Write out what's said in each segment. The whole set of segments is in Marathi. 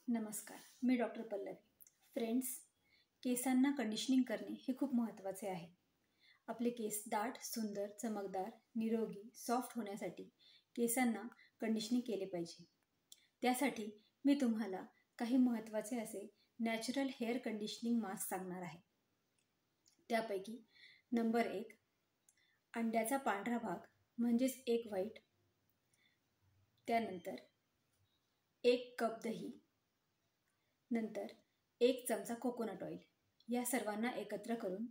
नमस्कार, मी डॉक्टर पल्लवी. फ्रेंड्स, केसांना कंडिशनिंग करणे हे खूप महत्त्वाचे आहे. आपले केस दाट, सुंदर, चमकदार, निरोगी, सॉफ्ट होण्यासाठी केसांना कंडिशनिंग केले पाहिजे. त्यासाठी मी तुम्हाला काही महत्त्वाचे असे नॅचरल हेअर कंडिशनिंग मास्क सांगणार आहे. त्यापैकी नंबर 1, अंड्याचा पांढरा भाग म्हणजेच एग व्हाईट. त्यानंतर 1 कप दही, नंतर 1 चमचा कोकोनट ऑइल. या सर्वांना एकत्र करून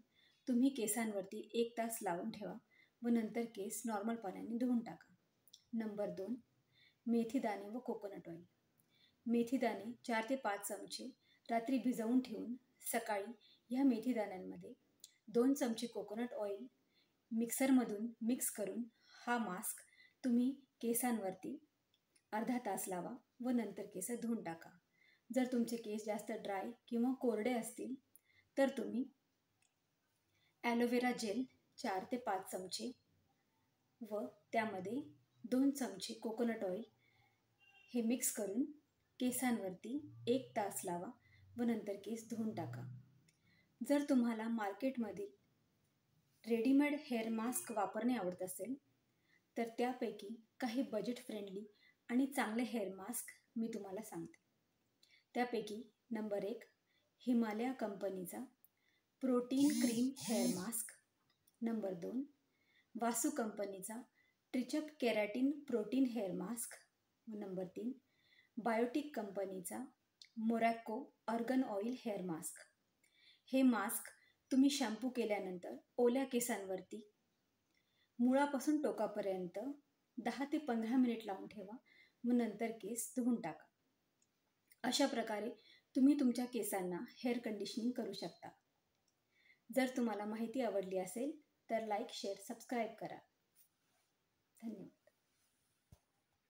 तुम्ही केसांवरती 1 तास लावून ठेवा व नंतर केस नॉर्मल पाण्याने धुवून टाका. नंबर 2, मेथीदाणे व कोकोनट ऑइल. मेथीदाणे 4 ते 5 चमचे रात्री भिजवून ठेवून सकाळी ह्या मेथीदाण्यांमध्ये 2 चमचे कोकोनट ऑइल मिक्सरमधून मिक्स करून हा मास्क तुम्ही केसांवरती अर्धा तास लावा व नंतर केस धुवून टाका. जर तुमचे केस जास्त ड्राय किंवा कोरडे असतील तर तुम्ही ॲलोवेरा जेल 4 ते 5 चमचे व त्यामध्ये 2 चमचे कोकोनट ऑइल हे मिक्स करून केसांवरती 1 तास लावा व नंतर केस धुवून टाका. जर तुम्हाला मार्केटमधील रेडीमेड हेअर मास्क वापरणे आवडत असेल तर त्यापैकी काही बजेट फ्रेंडली आणि चांगले हेअर मास्क मी तुम्हाला सांगते. त्यापैकी नंबर 1, हिमालया कंपनीचा protein cream hair mask. Number 2, Vasu कंपनीचा Trichup keratin protein hair mask. Number 3, Biotique कंपनीचा Morocco argan oil hair mask. हे मास्क तुम्ही शॅम्पू केल्यानंतर ओल्या केसांवरती मुळापासून टोकापर्यंत 10 ते 15 मिनिट लावून ठेवा व नंतर केस धुवून टाका. अशा प्रकारे तुम्ही तुमच्या केसांना हेअर कंडिशनिंग करू शकता. जर तुम्हाला माहिती आवडली असेल तर लाईक, शेअर, सबस्क्राईब करा. धन्यवाद.